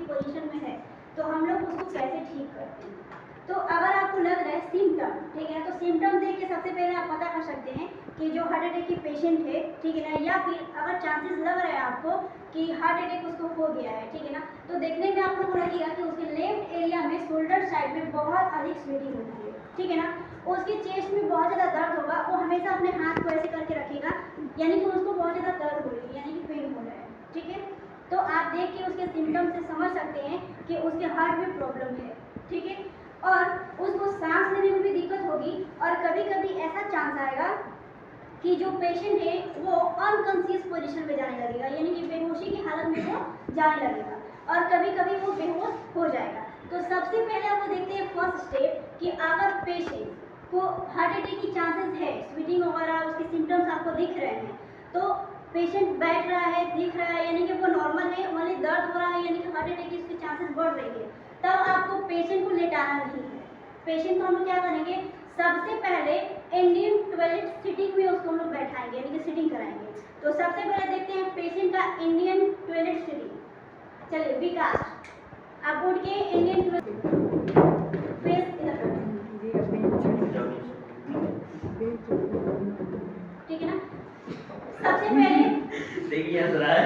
Position में है तो हम लोग उसको कैसे ठीक करते हैं। तो अगर आपको लग रहा है सिम्टम, ठीक है, तो सिम्टम देख के सबसे पहले आप पता कर सकते हैं कि जो हार्ट अटैक की पेशेंट है, ठीक है ना, या फिर अगर चांसेस लग रहा है आपको कि हार्ट अटैक उसको हो गया है, ठीक है ना, तो देखने में आप लोगों को लगेगा कि उसके लेफ्ट एरिया में शोल्डर साइड में बहुत अधिक स्वेटिंग होती है, ठीक है ना, उसकी चेस्ट में बहुत ज़्यादा दर्द होगा, वो हमेशा अपने हाथ को ऐसे करके रखेगा, यानी कि उसको बहुत ज़्यादा दर्द हो रही है, यानी कि पेन हो रहा है, ठीक है। तो आप देख के उसके सिम्टम से समझ सकते हैं कि उसके हार्ट में प्रॉब्लम है, ठीक है, और उसको सांस लेने में भी दिक्कत होगी, और कभी कभी ऐसा चांस आएगा कि जो पेशेंट है वो अनकॉन्शियस पोजीशन में जाने लगेगा, यानी कि बेहोशी की हालत में वो जाने लगेगा, और कभी कभी वो बेहोश हो जाएगा। तो सबसे पहले हम लोग देखते हैं फर्स्ट स्टेप कि अगर पेशेंट को हार्ट अटैक की चांसेस है, स्वेटिंग वगैरह उसके सिम्टम्स आपको दिख रहे हैं, तो पेशेंट बैठ रहा है, दिख रहा है, यानी कि वो नॉर्मल है, ओनली दर्द हो रहा है, यानी कि हार्ट अटैक की उसकी चांसेस बढ़ रही है, तब आपको पेशेंट को लेटाना नहीं है। पेशेंट को हम लोग क्या करेंगे, सबसे पहले इंडियन टॉयलेट सिटिंग में उसको हम लोग बैठाएंगे, यानी कि सिटिंग कराएंगे। तो सबसे पहले देखते हैं पेशेंट का इंडियन टॉयलेट सिटिंग। चलिए विकास, आप उठ के इंडियन टॉयलेट फेस इधर करते हैं, ठीक है ना। सबसे पहले देखिए हंस रहा है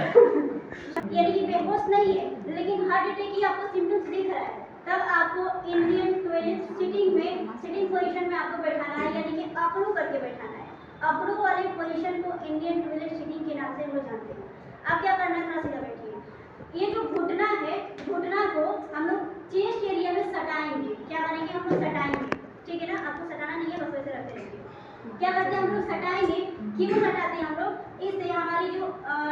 यानी कि बेहोश नहीं है लेकिन हार्ट अटैक की आपको सिम्टम्स दिख रहा है, तब आपको इंडियन टॉयलेट सिटिंग में, सिटिंग पोजीशन में आपको बैठाना है, यानी कि अकड़ू करके बैठाना है। अकड़ू वाले पोजीशन को इंडियन टॉयलेट सिटिंग के नाम से हम लोग जानते हैं। अब क्या करना है, थोड़ा सीधा बैठिए। ये जो घुटना है, घुटना को हम लोग चेस्ट एरिया में सटाएंगे। क्या करेंगे, हम लोग सटाएंगे, ठीक है ना, आपको सटाना नहीं है, बस वैसे रखते रहेंगे। क्या करते हैं हम लोग, सटाएंगे। क्यों सटाते हैं हम लोग, इससे हमारी जो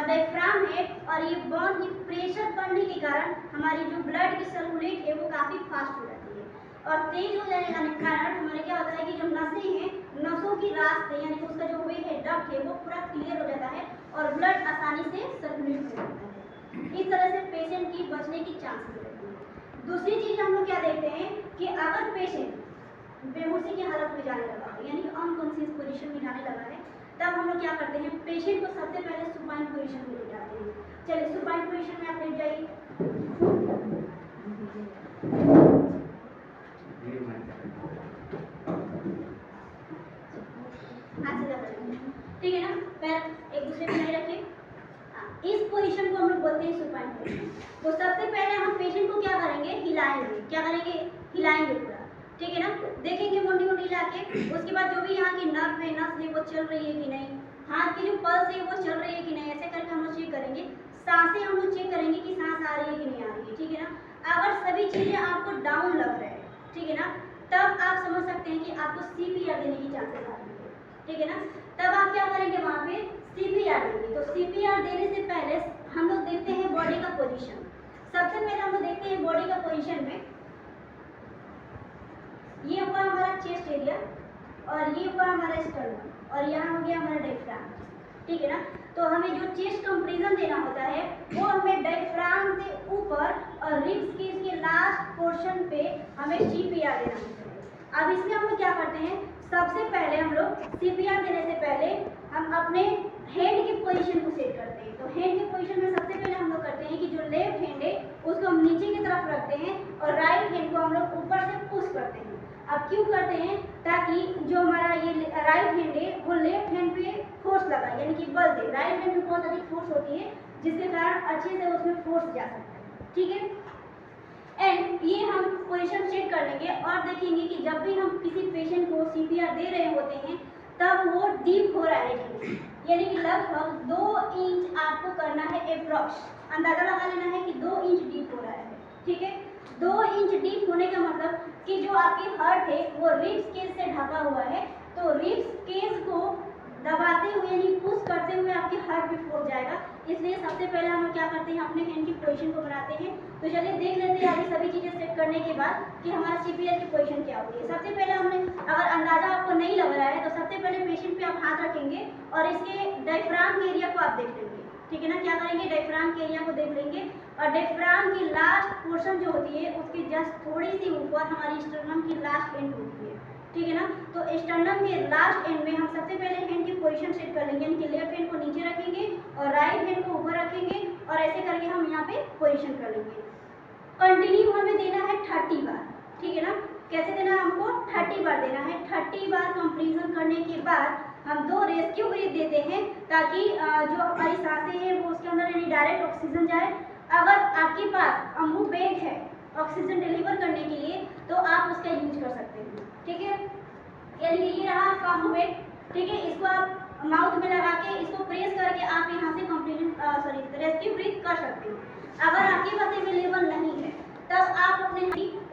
डायफ्राम है और ये बोन की प्रेशर पड़ने के कारण हमारी जो ब्लड की सर्कुलेट है वो काफ़ी फास्ट हो जाती है, और तेज हो जाने के कारण हमारे क्या होता है कि जो नसें हैं, नसों की रास्ते यानी कि उसका जो वे है, डक्ट है, वो पूरा क्लियर हो जाता है और ब्लड आसानी से सर्कुलेट हो जाता है। इस तरह से पेशेंट की बचने की चांसेस रहती है। दूसरी चीज़ हम लोग क्या देखते हैं कि अगर पेशेंट बेहोशी की हालत में जाने लगा है, यानी कि अनकॉन्शियस पोजीशन में जाने लगा है, तब हम लोग क्या करते हैं, पेशेंट को सबसे पहले सुपाइन पोजीशन में लेटाते हैं। चलिए सुपाइन पोजीशन में आप लेट जाइए। हाथ सीधा करेंगे, ठीक है ना, पैर एक दूसरे पे नहीं रखिए। इस पोजीशन को हम लोग बोलते हैं सुपाइन पोजीशन। तो सबसे पहले हम पेशेंट को क्या करेंगे, हिलाएंगे। क्या करेंगे, हिलाएंगे पूरा, ठीक है ना, देखेंगे मुंडी मुंडी हिला के। उसके बाद जो भी यहाँ की नर्व है, नस है, वो चल रही है कि नहीं, हाथ की जो पल्स है वो चल रही है कि नहीं, ऐसे करके हम लोग चेक करेंगे। सांसें हम लोग चेक करेंगे कि सांस आ रही है कि नहीं आ रही है, ठीक है ना। अगर सभी चीज़ें आपको डाउन लग रहे हैं, ठीक है ना, तब आप समझ सकते हैं कि आपको CPR देने की चांसेस आ रही है, ठीक है ना। तब आप क्या करेंगे, वहाँ पे CPR देंगे। तो CPR देने से पहले हम लोग देखते हैं बॉडी का पोजीशन। सबसे पहले हम लोग देखते हैं बॉडी का पोजीशन में, ये हुआ हमारा चेस्ट एरिया, और ये हुआ हमारा स्टर्नम, और यहाँ हो गया हमारा डायफ्राम, ठीक है ना। तो हमें जो चेस्ट कंपैरिजन देना होता है वो हमें डायफ्राम से ऊपर और रिब्स के इसके लास्ट पोर्शन पे हमें CPR देना होता है। अब इसमें हम लोग क्या करते हैं, सबसे पहले हम लोग CPR देने से पहले हम अपने हैंड की पोजीशन को सेट करते हैं। तो हैंड की पोजीशन में सबसे पहले हम लोग करते हैं कि जो लेफ्ट हैंड है उसको हम नीचे की तरफ रखते हैं और राइट हैंड को हम लोग ऊपर से पुश करते हैं। अब क्यों करते हैं, ताकि जो हमारा ये राइट हैंड है वो लेफ्ट हैंड पे फोर्स लगा, यानी कि बल दे। राइट हैंड में बहुत अधिक फोर्स होती है जिसके कारण अच्छे से उसमें फोर्स जा सकता है, ठीक है। एंड ये हम पोजीशन सेट कर लेंगे और देखेंगे कि जब भी हम किसी पेशेंट को CPR दे रहे होते हैं तब वो डीप हो रहा है कि नहीं, यानी कि लगभग 2 इंच आपको करना है, अप्रॉक्स अंदाजा लगा लेना है कि 2 इंच डीप हो रहा है, ठीक है। 2 इंच डीप होने का मतलब कि जो आपकी हार्ट है वो रिब्स केस से ढका हुआ है, तो रिब्स केस को दबाते हुए यानी पुश करते हुए आपके हार्ट में फोर्स जाएगा। इसलिए सबसे पहले हम लोग क्या करते हैं, अपने हैंड की पोजीशन को बनाते हैं। तो चलिए देख लेते हैं अभी सभी चीज़ें सेट करने के बाद कि हमारा CPR की पोजीशन क्या होती है। सबसे पहले हमने, अगर अंदाजा आपको नहीं लग रहा है तो सबसे पहले पेशेंट पे आप हाथ रखेंगे और इसके डायफ्राम के एरिया को आप देख लेंगे, ठीक है ना। क्या करेंगे, डायफ्राम के एरिया को देख लेंगे और डायफ्राम की लास्ट पोर्शन जो होती है उसके जस्ट थोड़ी सी ऊपर हमारी स्टर्नम की लास्ट एंड होती है, ठीक है ना। तो स्टर्नम के लास्ट एंड में हम सबसे पहले हैंड की पोजीशन सेट कर लेंगे, यानी कि लेफ्ट हैंड को नीचे रखेंगे और राइट हैंड को ऊपर रखेंगे और ऐसे करके हम यहाँ पे पोजीशन कर लेंगे। कंटिन्यू हमें देना है 30 बार, ठीक है ना। कैसे देना है हमको? 30 बार देना है। 30 बार कंप्लीशन करने के बाद हम 2 रेस्क्यू ब्रीथ देते हैं ताकि जो हमारी सांसें हैं वो उसके अंदर यानी डायरेक्ट ऑक्सीजन जाए। अगर आपके पास अम्बू बैग है ऑक्सीजन डिलीवर करने के लिए तो आप उसका यूज कर सकते हैं, ठीक है। यानी ये रहा आपका अम्बू बैग, ठीक है। इसको आप माउथ में लगा के इसको प्रेस करके आप यहाँ से रेस्क्यू ब्रीथ कर सकते हो। अगर आपके पास अवेलेबल नहीं है तब आप अपने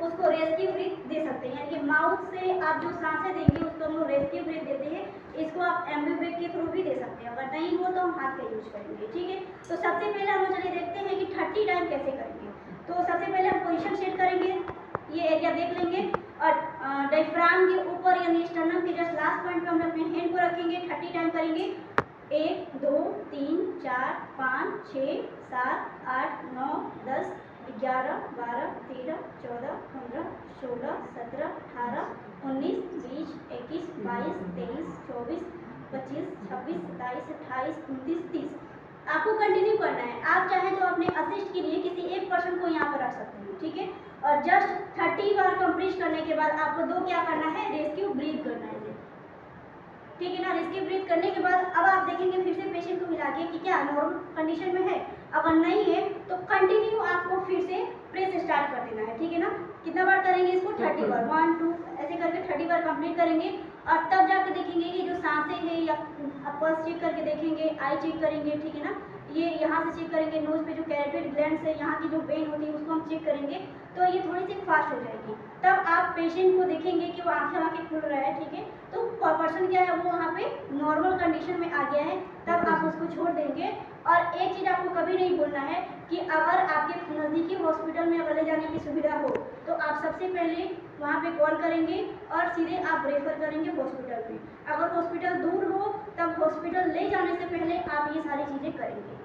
उसको रेस्क्यू ब्रीथ दे सकते हैं, यानी कि माउथ से आप जो सांसें देंगे उसको हम रेस्क्यू ब्रीथ देते हैं। इसको आप एम्बू बैग के थ्रू भी दे सकते हैं, अगर नहीं हो तो हम हाथ का यूज करेंगे, ठीक है। तो सबसे पहले हम चलिए देखते हैं कि 30 टाइम कैसे करेंगे। तो सबसे पहले हम पोजीशन सेट करेंगे, ये एरिया देख लेंगे और डायफ्राम के ऊपर यानी स्टर्नम के जस्ट लास्ट पॉइंट पे हम अपने हैंड को रखेंगे। 30 टाइम करेंगे। 1 2 3 4 5 6 7 8 9 10 11 12 13 14 15 16 17 18 19 20 21 22 23 24 25 26 27 28 29 30। आपको कंटिन्यू करना है। आप चाहें तो अपने असिस्ट के लिए किसी एक पर्सन को यहाँ पर रख सकते हैं, ठीक है। और जस्ट 30 बार कंप्लीट करने के बाद आपको 2 क्या करना है? रेस्क्यू ब्रीथ करना है, ठीक है ना। रेस्क्यू ब्रीथ करने के बाद अब आप देखेंगे फिर से पेशेंट को मिला के कि क्या नॉर्मल कंडीशन में है। अगर नहीं है तो कंटिन्यू आपको फिर से प्रेस स्टार्ट कर देना है, ठीक है ना। कितना बार करेंगे इसको? 30 बार, 1 2 ऐसे करके 30 बार कंप्लीट करेंगे। और तब जाकर देखेंगे कि जो सांसें हैं या आप पल्स चेक करके देखेंगे, आई चेक करेंगे, ठीक है ना। ये यहाँ से चेक करेंगे, नोज पे जो कैरोटिड ग्लैंड्स है यहाँ की जो वेन होती है उसको हम चेक करेंगे, तो ये थोड़ी सी फास्ट हो जाएगी। तब आप पेशेंट को देखेंगे कि वो आंखें खुल रहा है, ठीक है। तो पर्सन क्या है वो वहाँ पे नॉर्मल कंडीशन में आ गया है, तब आप उसको छोड़ देंगे। और एक चीज़ आपको कभी नहीं भूलना है कि अगर आपके नज़दीकी हॉस्पिटल में अगर ले जाने की सुविधा हो तो आप सबसे पहले वहाँ पे कॉल करेंगे और सीधे आप रेफर करेंगे हॉस्पिटल में। अगर हॉस्पिटल दूर हो तब हॉस्पिटल ले जाने से पहले आप ये सारी चीज़ें करेंगे।